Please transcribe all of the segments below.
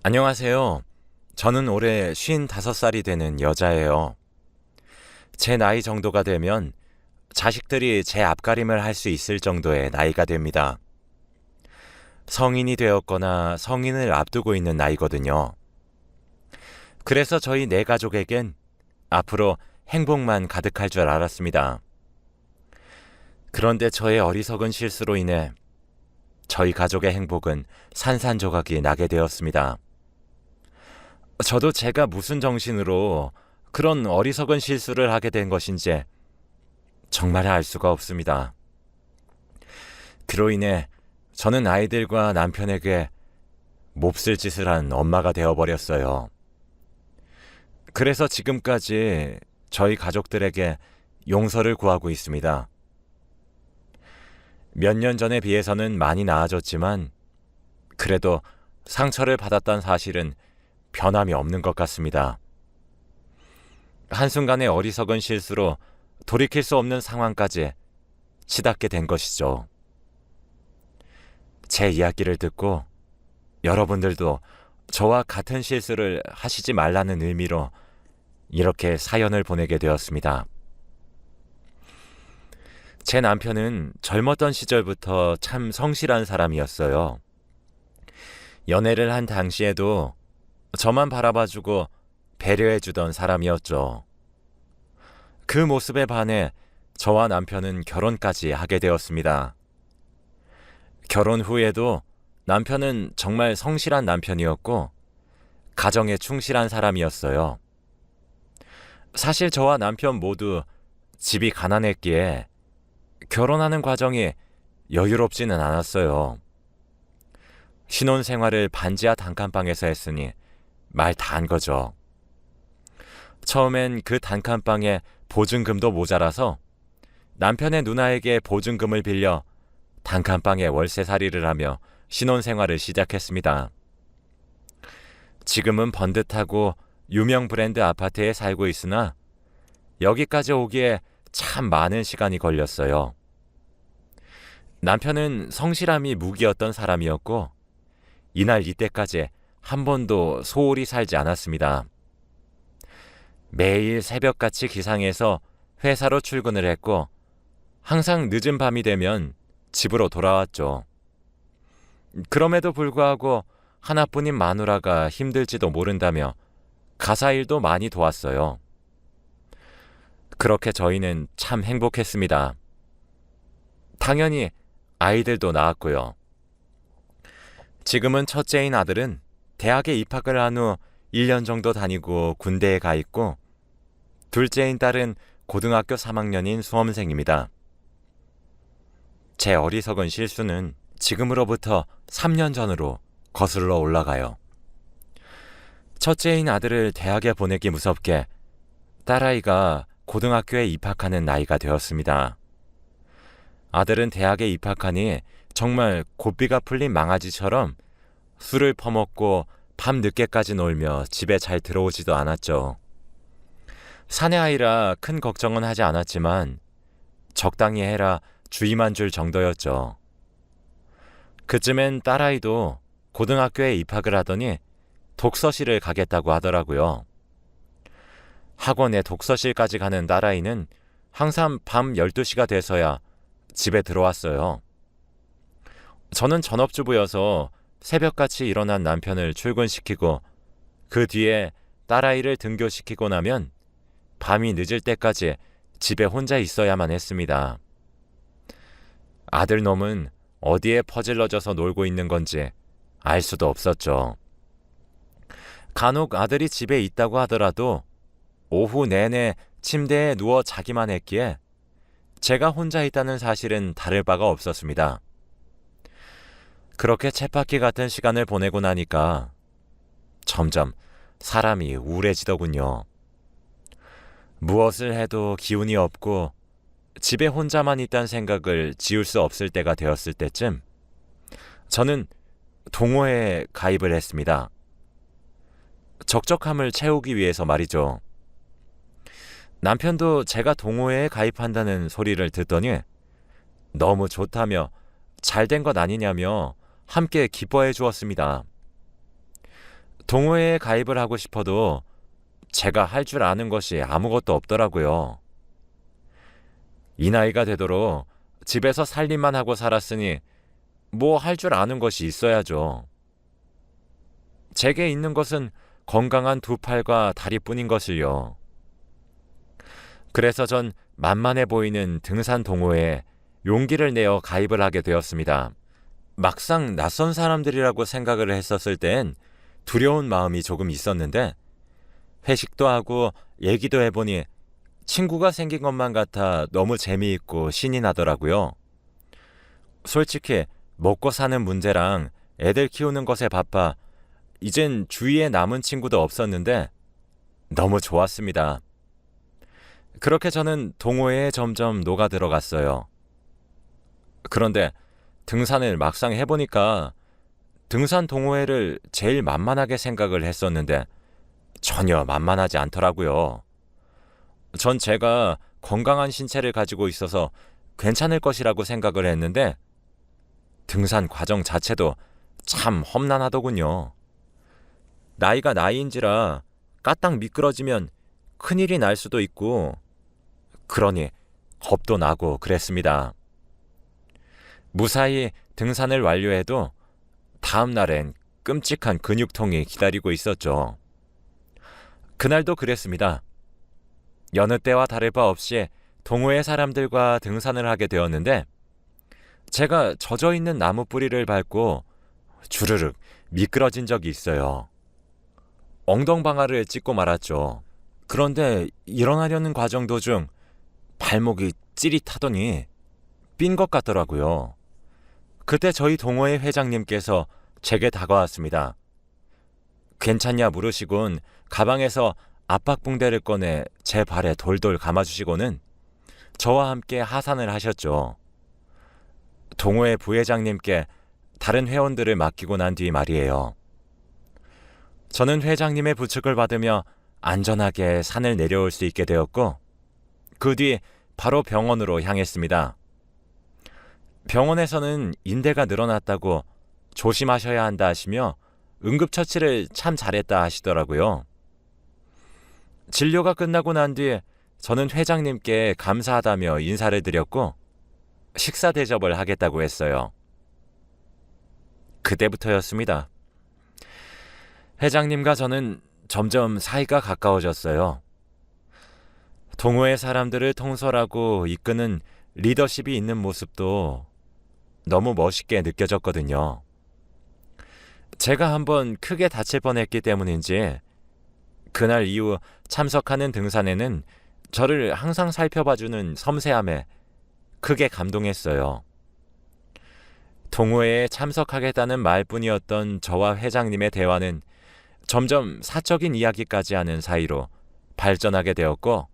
안녕하세요. 저는 올해 55살이 되는 여자예요. 제 나이 정도가 되면 자식들이 제 앞가림을 할 수 있을 정도의 나이가 됩니다. 성인이 되었거나 성인을 앞두고 있는 나이거든요. 그래서 저희 네 가족에겐 앞으로 행복만 가득할 줄 알았습니다. 그런데 저의 어리석은 실수로 인해 저희 가족의 행복은 산산조각이 나게 되었습니다. 저도 제가 무슨 정신으로 그런 어리석은 실수를 하게 된 것인지 정말 알 수가 없습니다. 그로 인해 저는 아이들과 남편에게 몹쓸 짓을 한 엄마가 되어버렸어요. 그래서 지금까지 저희 가족들에게 용서를 구하고 있습니다. 몇 년 전에 비해서는 많이 나아졌지만 그래도 상처를 받았던 사실은 변함이 없는 것 같습니다. 한순간의 어리석은 실수로 돌이킬 수 없는 상황까지 치닫게 된 것이죠. 제 이야기를 듣고 여러분들도 저와 같은 실수를 하시지 말라는 의미로 이렇게 사연을 보내게 되었습니다. 제 남편은 젊었던 시절부터 참 성실한 사람이었어요. 연애를 한 당시에도 저만 바라봐주고 배려해주던 사람이었죠. 그 모습에 반해 저와 남편은 결혼까지 하게 되었습니다. 결혼 후에도 남편은 정말 성실한 남편이었고 가정에 충실한 사람이었어요. 사실 저와 남편 모두 집이 가난했기에 결혼하는 과정이 여유롭지는 않았어요. 신혼생활을 반지하 단칸방에서 했으니 말 다 한 거죠. 처음엔 그 단칸방에 보증금도 모자라서 남편의 누나에게 보증금을 빌려 단칸방에 월세살이를 하며 신혼생활을 시작했습니다. 지금은 번듯하고 유명 브랜드 아파트에 살고 있으나 여기까지 오기에 참 많은 시간이 걸렸어요. 남편은 성실함이 무기였던 사람이었고 이날 이때까지 한 번도 소홀히 살지 않았습니다. 매일 새벽같이 기상해서 회사로 출근을 했고 항상 늦은 밤이 되면 집으로 돌아왔죠. 그럼에도 불구하고 하나뿐인 마누라가 힘들지도 모른다며 가사일도 많이 도왔어요. 그렇게 저희는 참 행복했습니다. 당연히 아이들도 낳았고요. 지금은 첫째인 아들은 대학에 입학을 한 후 1년 정도 다니고 군대에 가 있고 둘째인 딸은 고등학교 3학년인 수험생입니다. 제 어리석은 실수는 지금으로부터 3년 전으로 거슬러 올라가요. 첫째인 아들을 대학에 보내기 무섭게 딸아이가 고등학교에 입학하는 나이가 되었습니다. 아들은 대학에 입학하니 정말 고삐가 풀린 망아지처럼 술을 퍼먹고 밤 늦게까지 놀며 집에 잘 들어오지도 않았죠. 사내아이라 큰 걱정은 하지 않았지만 적당히 해라 주의만 줄 정도였죠. 그쯤엔 딸아이도 고등학교에 입학을 하더니 독서실을 가겠다고 하더라고요. 학원에 독서실까지 가는 딸아이는 항상 밤 12시가 돼서야 집에 들어왔어요. 저는 전업주부여서 새벽같이 일어난 남편을 출근시키고 그 뒤에 딸아이를 등교시키고 나면 밤이 늦을 때까지 집에 혼자 있어야만 했습니다. 아들놈은 어디에 퍼질러져서 놀고 있는 건지 알 수도 없었죠. 간혹 아들이 집에 있다고 하더라도 오후 내내 침대에 누워 자기만 했기에 제가 혼자 있다는 사실은 다를 바가 없었습니다. 그렇게 쳇바퀴 같은 시간을 보내고 나니까 점점 사람이 우울해지더군요. 무엇을 해도 기운이 없고 집에 혼자만 있다는 생각을 지울 수 없을 때가 되었을 때쯤 저는 동호회에 가입을 했습니다. 적적함을 채우기 위해서 말이죠. 남편도 제가 동호회에 가입한다는 소리를 듣더니 너무 좋다며 잘된 것 아니냐며 함께 기뻐해 주었습니다. 동호회에 가입을 하고 싶어도 제가 할 줄 아는 것이 아무것도 없더라고요. 이 나이가 되도록 집에서 살림만 하고 살았으니 뭐 할 줄 아는 것이 있어야죠. 제게 있는 것은 건강한 두 팔과 다리뿐인 것을요. 그래서 전 만만해 보이는 등산 동호회에 용기를 내어 가입을 하게 되었습니다. 막상 낯선 사람들이라고 생각을 했었을 땐 두려운 마음이 조금 있었는데 회식도 하고 얘기도 해보니 친구가 생긴 것만 같아 너무 재미있고 신이 나더라고요. 솔직히 먹고 사는 문제랑 애들 키우는 것에 바빠 이젠 주위에 남은 친구도 없었는데 너무 좋았습니다. 그렇게 저는 동호회에 점점 녹아 들어갔어요. 그런데 등산을 막상 해보니까 등산 동호회를 제일 만만하게 생각을 했었는데 전혀 만만하지 않더라고요. 전 제가 건강한 신체를 가지고 있어서 괜찮을 것이라고 생각을 했는데 등산 과정 자체도 참 험난하더군요. 나이가 나이인지라 까딱 미끄러지면 큰일이 날 수도 있고 그러니 겁도 나고 그랬습니다. 무사히 등산을 완료해도 다음 날엔 끔찍한 근육통이 기다리고 있었죠. 그날도 그랬습니다. 여느 때와 다를 바 없이 동호회 사람들과 등산을 하게 되었는데 제가 젖어있는 나무 뿌리를 밟고 주르륵 미끄러진 적이 있어요. 엉덩방아를 찢고 말았죠. 그런데 일어나려는 과정 도중 발목이 찌릿하더니 삔 것 같더라고요. 그때 저희 동호회 회장님께서 제게 다가왔습니다. 괜찮냐 물으시곤 가방에서 압박붕대를 꺼내 제 발에 돌돌 감아주시고는 저와 함께 하산을 하셨죠. 동호회 부회장님께 다른 회원들을 맡기고 난 뒤 말이에요. 저는 회장님의 부축을 받으며 안전하게 산을 내려올 수 있게 되었고 그 뒤 바로 병원으로 향했습니다. 병원에서는 인대가 늘어났다고 조심하셔야 한다 하시며 응급처치를 참 잘했다 하시더라고요. 진료가 끝나고 난 뒤 저는 회장님께 감사하다며 인사를 드렸고 식사 대접을 하겠다고 했어요. 그때부터였습니다. 회장님과 저는 점점 사이가 가까워졌어요. 동호회 사람들을 통솔하고 이끄는 리더십이 있는 모습도 너무 멋있게 느껴졌거든요. 제가 한번 크게 다칠 뻔했기 때문인지 그날 이후 참석하는 등산에는 저를 항상 살펴봐주는 섬세함에 크게 감동했어요. 동호회에 참석하겠다는 말뿐이었던 저와 회장님의 대화는 점점 사적인 이야기까지 하는 사이로 발전하게 되었고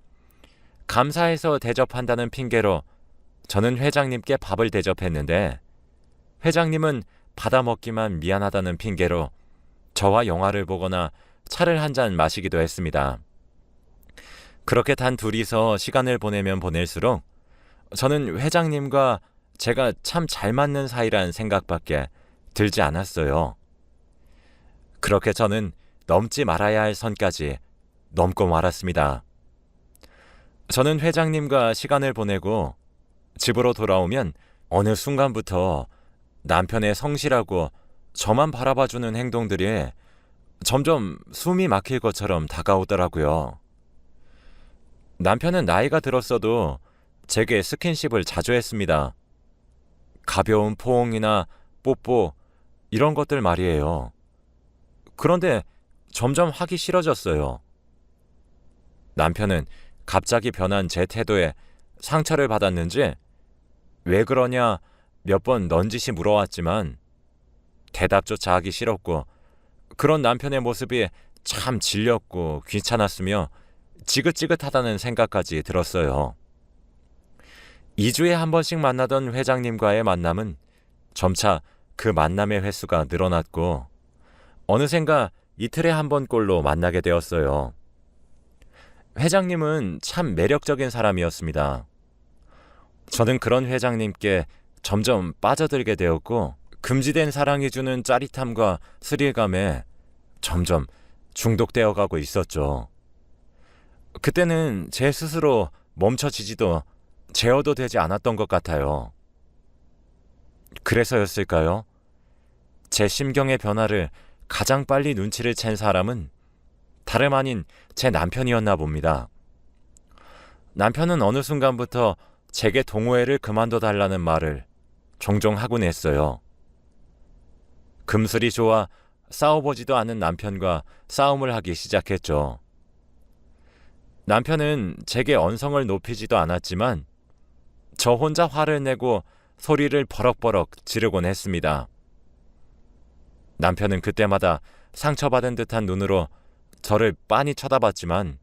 감사해서 대접한다는 핑계로 저는 회장님께 밥을 대접했는데 회장님은 받아먹기만 미안하다는 핑계로 저와 영화를 보거나 차를 한 잔 마시기도 했습니다. 그렇게 단 둘이서 시간을 보내면 보낼수록 저는 회장님과 제가 참 잘 맞는 사이란 생각밖에 들지 않았어요. 그렇게 저는 넘지 말아야 할 선까지 넘고 말았습니다. 저는 회장님과 시간을 보내고 집으로 돌아오면 어느 순간부터 남편의 성실하고 저만 바라봐주는 행동들이 점점 숨이 막힐 것처럼 다가오더라고요. 남편은 나이가 들었어도 제게 스킨십을 자주 했습니다. 가벼운 포옹이나 뽀뽀 이런 것들 말이에요. 그런데 점점 하기 싫어졌어요. 남편은 갑자기 변한 제 태도에 상처를 받았는지 왜 그러냐 몇 번 넌지시 물어왔지만 대답조차 하기 싫었고 그런 남편의 모습이 참 질렸고 귀찮았으며 지긋지긋하다는 생각까지 들었어요. 2주에 한 번씩 만나던 회장님과의 만남은 점차 그 만남의 횟수가 늘어났고 어느샌가 이틀에 한 번꼴로 만나게 되었어요. 회장님은 참 매력적인 사람이었습니다. 저는 그런 회장님께 점점 빠져들게 되었고 금지된 사랑이 주는 짜릿함과 스릴감에 점점 중독되어 가고 있었죠. 그때는 제 스스로 멈춰지지도 제어도 되지 않았던 것 같아요. 그래서였을까요? 제 심경의 변화를 가장 빨리 눈치를 챈 사람은 다름 아닌 제 남편이었나 봅니다. 남편은 어느 순간부터 제게 동호회를 그만둬 달라는 말을 종종 하곤 했어요. 금술이 좋아 싸워보지도 않은 남편과 싸움을 하기 시작했죠. 남편은 제게 언성을 높이지도 않았지만 저 혼자 화를 내고 소리를 버럭버럭 지르곤 했습니다. 남편은 그때마다 상처받은 듯한 눈으로 저를 빤히 쳐다봤지만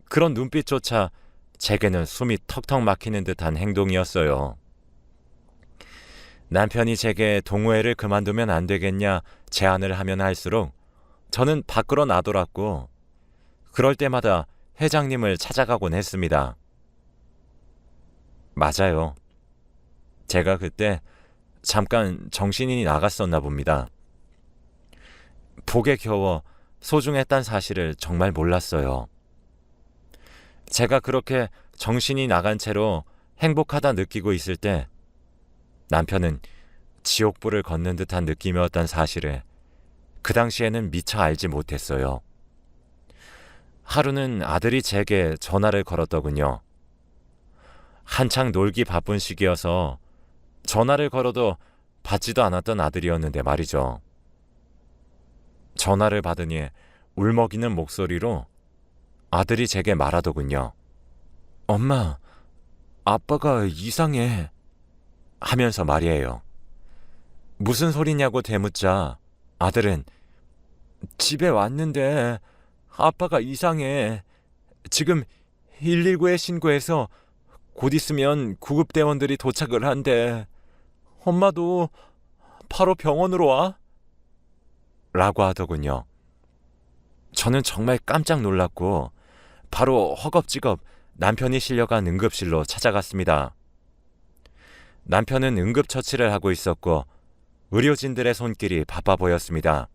그런 눈빛조차 제게는 숨이 턱턱 막히는 듯한 행동이었어요. 남편이 제게 동호회를 그만두면 안 되겠냐 제안을 하면 할수록 저는 밖으로 나돌았고 그럴 때마다 회장님을 찾아가곤 했습니다. 맞아요. 제가 그때 잠깐 정신이 나갔었나 봅니다. 복에 겨워 소중했단 사실을 정말 몰랐어요. 제가 그렇게 정신이 나간 채로 행복하다 느끼고 있을 때 남편은 지옥불을 걷는 듯한 느낌이었단 사실을 그 당시에는 미처 알지 못했어요. 하루는 아들이 제게 전화를 걸었더군요. 한창 놀기 바쁜 시기여서 전화를 걸어도 받지도 않았던 아들이었는데 말이죠. 전화를 받으니 울먹이는 목소리로 아들이 제게 말하더군요. 엄마, 아빠가 이상해. 하면서 말이에요. 무슨 소리냐고 되묻자 아들은 집에 왔는데 아빠가 이상해. 지금 119에 신고해서 곧 있으면 구급대원들이 도착을 한대. 엄마도 바로 병원으로 와. 라고 하더군요. 저는 정말 깜짝 놀랐고 바로 허겁지겁 남편이 실려간 응급실로 찾아갔습니다. 남편은 응급처치를 하고 있었고 의료진들의 손길이 바빠 보였습니다.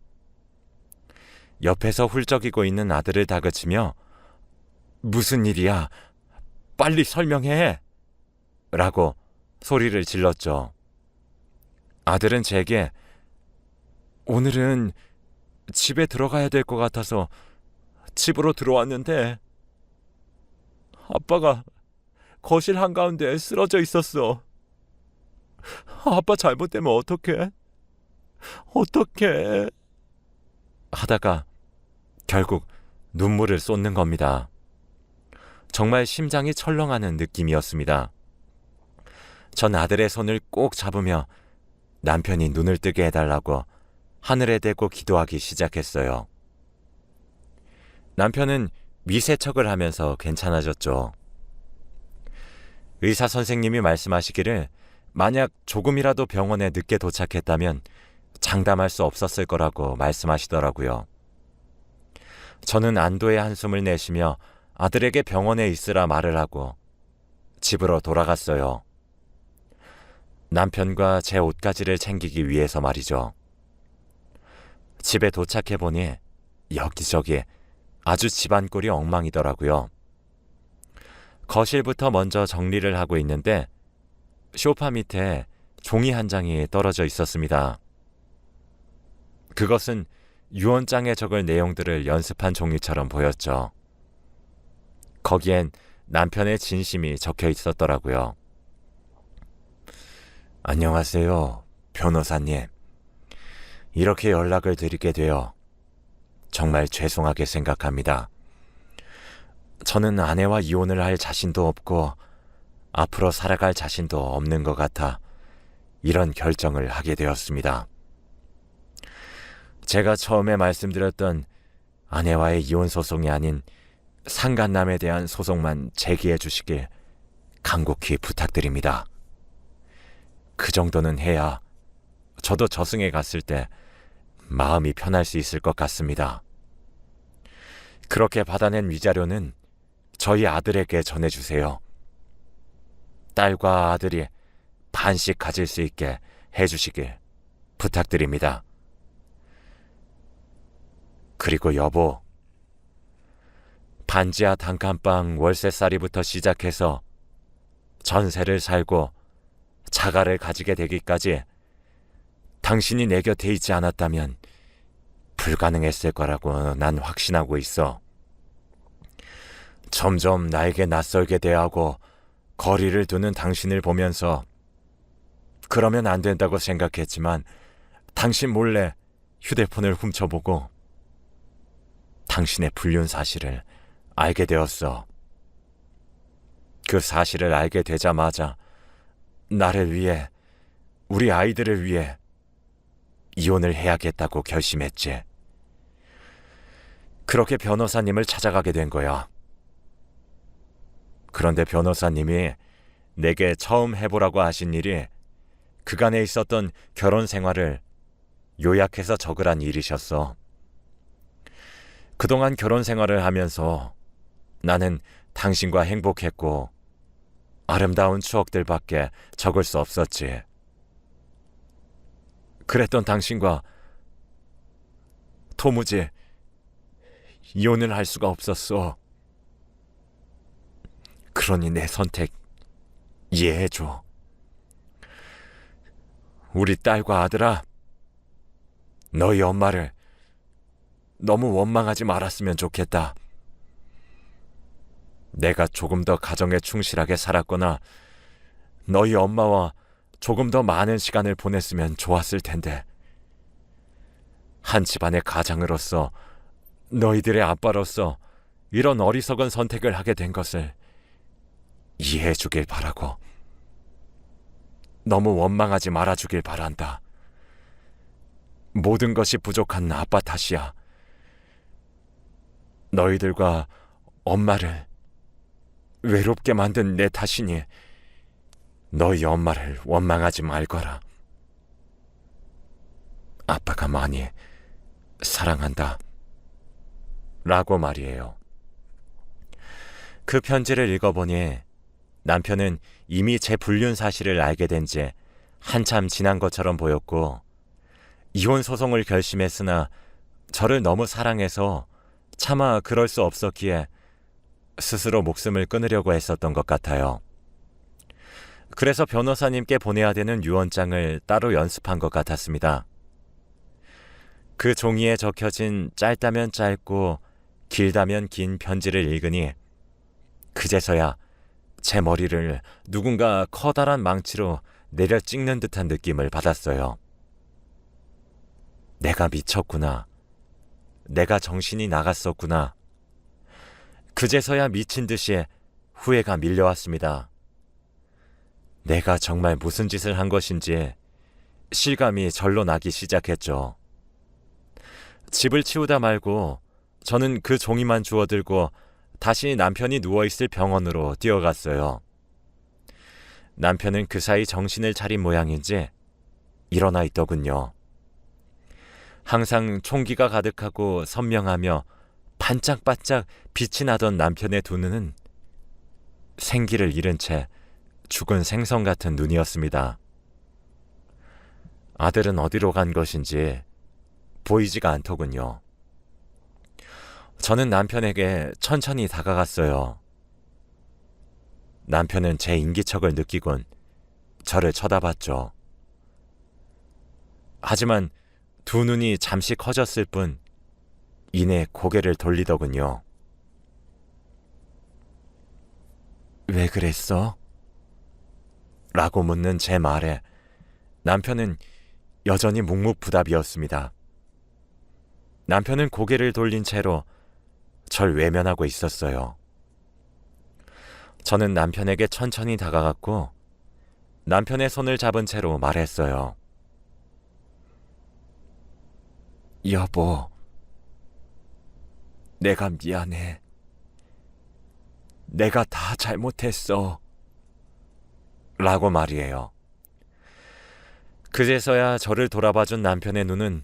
옆에서 훌쩍이고 있는 아들을 다그치며 무슨 일이야? 빨리 설명해! 라고 소리를 질렀죠. 아들은 제게 오늘은 집에 들어가야 될 것 같아서 집으로 들어왔는데 아빠가 거실 한가운데 쓰러져 있었어. 아빠 잘못되면 어떡해? 어떡해? 하다가 결국 눈물을 쏟는 겁니다. 정말 심장이 철렁하는 느낌이었습니다. 전 아들의 손을 꼭 잡으며 남편이 눈을 뜨게 해달라고 하늘에 대고 기도하기 시작했어요. 남편은 미세척을 하면서 괜찮아졌죠. 의사 선생님이 말씀하시기를 만약 조금이라도 병원에 늦게 도착했다면 장담할 수 없었을 거라고 말씀하시더라고요. 저는 안도의 한숨을 내쉬며 아들에게 병원에 있으라 말을 하고 집으로 돌아갔어요. 남편과 제 옷가지를 챙기기 위해서 말이죠. 집에 도착해보니 여기저기 아주 집안꼴이 엉망이더라고요. 거실부터 먼저 정리를 하고 있는데 소파 밑에 종이 한 장이 떨어져 있었습니다. 그것은 유언장에 적을 내용들을 연습한 종이처럼 보였죠. 거기엔 남편의 진심이 적혀 있었더라고요. 안녕하세요, 변호사님. 이렇게 연락을 드리게 되어 정말 죄송하게 생각합니다. 저는 아내와 이혼을 할 자신도 없고 앞으로 살아갈 자신도 없는 것 같아 이런 결정을 하게 되었습니다. 제가 처음에 말씀드렸던 아내와의 이혼 소송이 아닌 상간남에 대한 소송만 제기해 주시길 간곡히 부탁드립니다. 그 정도는 해야 저도 저승에 갔을 때 마음이 편할 수 있을 것 같습니다. 그렇게 받아낸 위자료는 저희 아들에게 전해주세요. 딸과 아들이 반씩 가질 수 있게 해주시길 부탁드립니다. 그리고 여보, 반지하 단칸방 월세살이부터 시작해서 전세를 살고 자가를 가지게 되기까지 당신이 내 곁에 있지 않았다면 불가능했을 거라고 난 확신하고 있어. 점점 나에게 낯설게 대하고 거리를 두는 당신을 보면서 그러면 안 된다고 생각했지만 당신 몰래 휴대폰을 훔쳐보고 당신의 불륜 사실을 알게 되었어. 그 사실을 알게 되자마자 나를 위해, 우리 아이들을 위해 이혼을 해야겠다고 결심했지. 그렇게 변호사님을 찾아가게 된 거야. 그런데 변호사님이 내게 처음 해보라고 하신 일이 그간에 있었던 결혼 생활을 요약해서 적으란 일이셨어. 그동안 결혼 생활을 하면서 나는 당신과 행복했고 아름다운 추억들밖에 적을 수 없었지. 그랬던 당신과 도무지 이혼을 할 수가 없었어. 그러니 내 선택 이해해줘. 우리 딸과 아들아, 너희 엄마를 너무 원망하지 말았으면 좋겠다. 내가 조금 더 가정에 충실하게 살았거나 너희 엄마와 조금 더 많은 시간을 보냈으면 좋았을 텐데, 한 집안의 가장으로서, 너희들의 아빠로서 이런 어리석은 선택을 하게 된 것을 이해해 주길 바라고, 너무 원망하지 말아주길 바란다. 모든 것이 부족한 아빠 탓이야. 너희들과 엄마를 외롭게 만든 내 탓이니 너희 엄마를 원망하지 말거라. 아빠가 많이 사랑한다. 라고 말이에요. 그 편지를 읽어보니 남편은 이미 제 불륜 사실을 알게 된 지 한참 지난 것처럼 보였고, 이혼 소송을 결심했으나 저를 너무 사랑해서 차마 그럴 수 없었기에 스스로 목숨을 끊으려고 했었던 것 같아요. 그래서 변호사님께 보내야 되는 유언장을 따로 연습한 것 같았습니다. 그 종이에 적혀진 짧다면 짧고 길다면 긴 편지를 읽으니 그제서야 제 머리를 누군가 커다란 망치로 내려 찍는 듯한 느낌을 받았어요. 내가 미쳤구나. 내가 정신이 나갔었구나. 그제서야 미친 듯이 후회가 밀려왔습니다. 내가 정말 무슨 짓을 한 것인지 실감이 절로 나기 시작했죠. 집을 치우다 말고 저는 그 종이만 주워들고 다시 남편이 누워있을 병원으로 뛰어갔어요. 남편은 그 사이 정신을 차린 모양인지 일어나 있더군요. 항상 총기가 가득하고 선명하며 반짝반짝 빛이 나던 남편의 두 눈은 생기를 잃은 채 죽은 생선 같은 눈이었습니다. 아들은 어디로 간 것인지 보이지가 않더군요. 저는 남편에게 천천히 다가갔어요. 남편은 제 인기척을 느끼곤 저를 쳐다봤죠. 하지만 두 눈이 잠시 커졌을 뿐 이내 고개를 돌리더군요. 왜 그랬어? 라고 묻는 제 말에 남편은 여전히 묵묵부답이었습니다. 남편은 고개를 돌린 채로 절 외면하고 있었어요. 저는 남편에게 천천히 다가갔고 남편의 손을 잡은 채로 말했어요. 여보, 내가 미안해. 내가 다 잘못했어. 라고 말이에요. 그제서야 저를 돌아봐준 남편의 눈은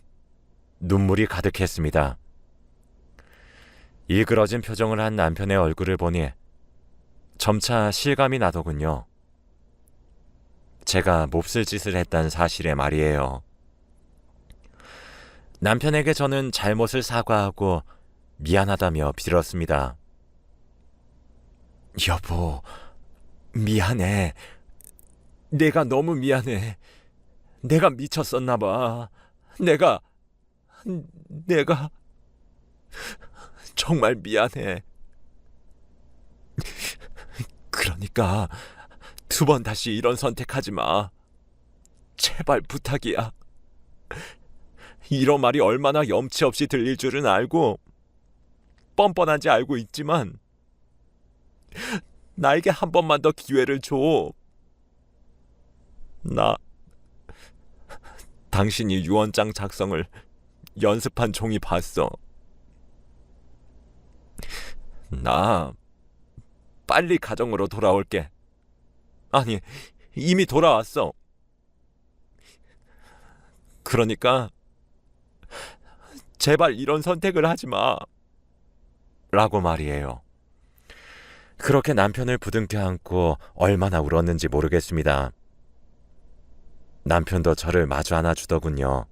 눈물이 가득했습니다. 일그러진 표정을 한 남편의 얼굴을 보니 점차 실감이 나더군요. 제가 몹쓸 짓을 했다는 사실에 말이에요. 남편에게 저는 잘못을 사과하고 미안하다며 빌었습니다. 여보, 미안해. 내가 너무 미안해. 내가 미쳤었나 봐. 내가 정말 미안해. 그러니까 2번 다시 이런 선택하지 마. 제발 부탁이야. 이런 말이 얼마나 염치 없이 들릴 줄은 알고 뻔뻔한지 알고 있지만 나에게 한 번만 더 기회를 줘. 나 당신이 유언장 작성을 연습한 종이 봤어. 나 빨리 가정으로 돌아올게. 아니, 이미 돌아왔어. 그러니까 제발 이런 선택을 하지 마. 라고 말이에요. 그렇게 남편을 부둥켜 안고 얼마나 울었는지 모르겠습니다. 남편도 저를 마주 안아주더군요.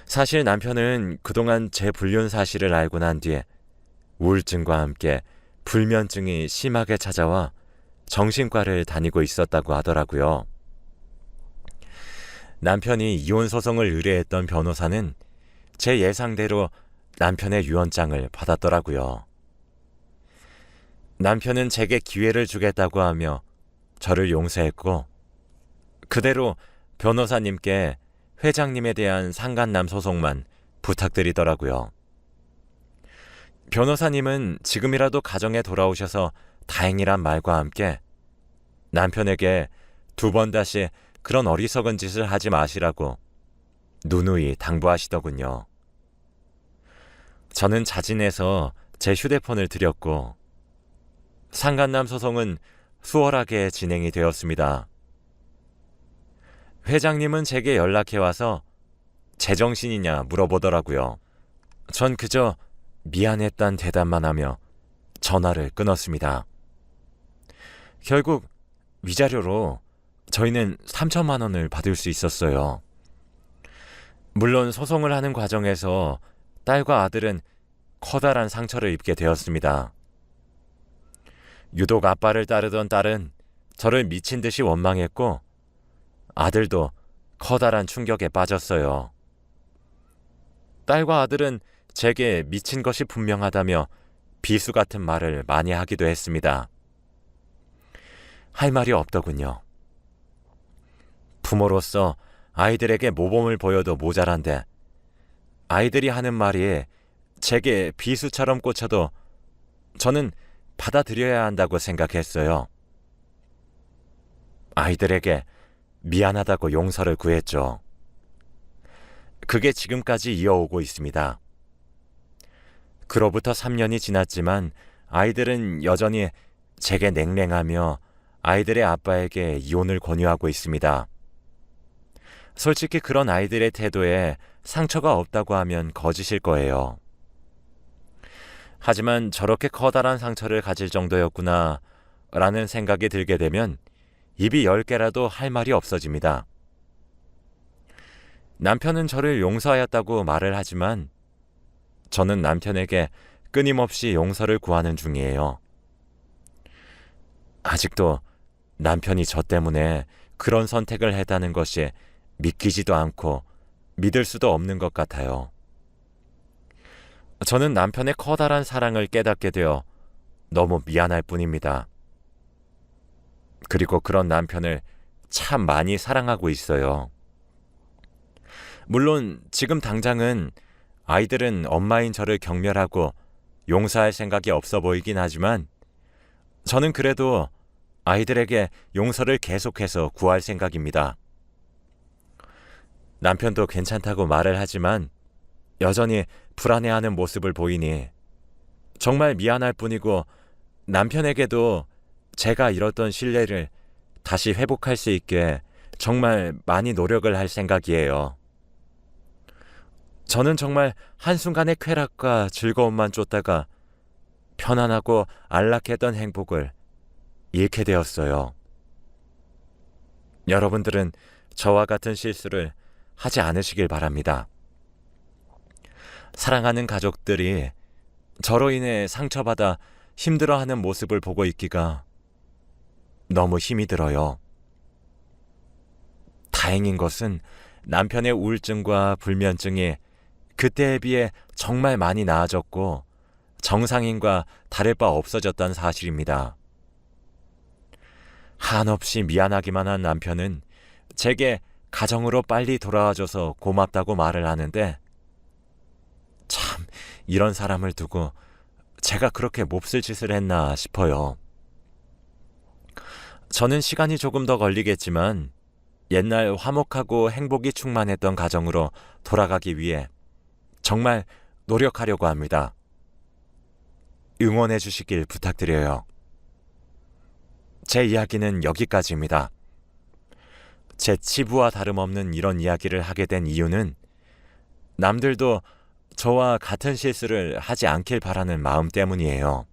사실 남편은 그동안 제 불륜 사실을 알고 난 뒤에 우울증과 함께 불면증이 심하게 찾아와 정신과를 다니고 있었다고 하더라고요. 남편이 이혼 소송을 의뢰했던 변호사는 제 예상대로 남편의 유언장을 받았더라고요. 남편은 제게 기회를 주겠다고 하며 저를 용서했고 그대로 변호사님께 회장님에 대한 상간남 소송만 부탁드리더라고요. 변호사님은 지금이라도 가정에 돌아오셔서 다행이란 말과 함께 남편에게 2번 다시 그런 어리석은 짓을 하지 마시라고 누누이 당부하시더군요. 저는 자진해서 제 휴대폰을 드렸고 상간남 소송은 수월하게 진행이 되었습니다. 회장님은 제게 연락해와서 제정신이냐 물어보더라고요. 전 그저 미안했단 대답만 하며 전화를 끊었습니다. 결국 위자료로 저희는 3천만 원을 받을 수 있었어요. 물론 소송을 하는 과정에서 딸과 아들은 커다란 상처를 입게 되었습니다. 유독 아빠를 따르던 딸은 저를 미친 듯이 원망했고 아들도 커다란 충격에 빠졌어요. 딸과 아들은 제게 미친 것이 분명하다며 비수 같은 말을 많이 하기도 했습니다. 할 말이 없더군요. 부모로서 아이들에게 모범을 보여도 모자란데 아이들이 하는 말이 제게 비수처럼 꽂혀도 저는 받아들여야 한다고 생각했어요. 아이들에게 미안하다고 용서를 구했죠. 그게 지금까지 이어오고 있습니다. 그로부터 3년이 지났지만 아이들은 여전히 제게 냉랭하며 아이들의 아빠에게 이혼을 권유하고 있습니다. 솔직히 그런 아이들의 태도에 상처가 없다고 하면 거짓일 거예요. 하지만 저렇게 커다란 상처를 가질 정도였구나 라는 생각이 들게 되면 입이 10개라도 할 말이 없어집니다. 남편은 저를 용서하였다고 말을 하지만 저는 남편에게 끊임없이 용서를 구하는 중이에요. 아직도 남편이 저 때문에 그런 선택을 했다는 것이 믿기지도 않고 믿을 수도 없는 것 같아요. 저는 남편의 커다란 사랑을 깨닫게 되어 너무 미안할 뿐입니다. 그리고 그런 남편을 참 많이 사랑하고 있어요. 물론 지금 당장은 아이들은 엄마인 저를 경멸하고 용서할 생각이 없어 보이긴 하지만 저는 그래도 아이들에게 용서를 계속해서 구할 생각입니다. 남편도 괜찮다고 말을 하지만 여전히 불안해하는 모습을 보이니 정말 미안할 뿐이고 남편에게도 제가 잃었던 신뢰를 다시 회복할 수 있게 정말 많이 노력을 할 생각이에요. 저는 정말 한순간의 쾌락과 즐거움만 쫓다가 편안하고 안락했던 행복을 잃게 되었어요. 여러분들은 저와 같은 실수를 하지 않으시길 바랍니다. 사랑하는 가족들이 저로 인해 상처받아 힘들어하는 모습을 보고 있기가 너무 힘이 들어요. 다행인 것은 남편의 우울증과 불면증이 그때에 비해 정말 많이 나아졌고 정상인과 다를 바 없어졌다는 사실입니다. 한없이 미안하기만 한 남편은 제게 가정으로 빨리 돌아와줘서 고맙다고 말을 하는데, 참 이런 사람을 두고 제가 그렇게 몹쓸 짓을 했나 싶어요. 저는 시간이 조금 더 걸리겠지만 옛날 화목하고 행복이 충만했던 가정으로 돌아가기 위해 정말 노력하려고 합니다. 응원해 주시길 부탁드려요. 제 이야기는 여기까지입니다. 제 치부와 다름없는 이런 이야기를 하게 된 이유는 남들도 저와 같은 실수를 하지 않길 바라는 마음 때문이에요.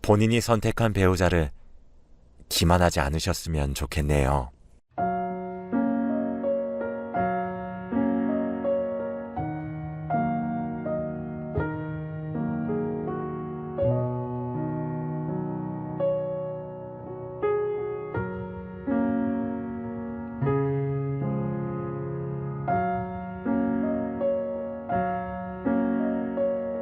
본인이 선택한 배우자를 기만하지 않으셨으면 좋겠네요.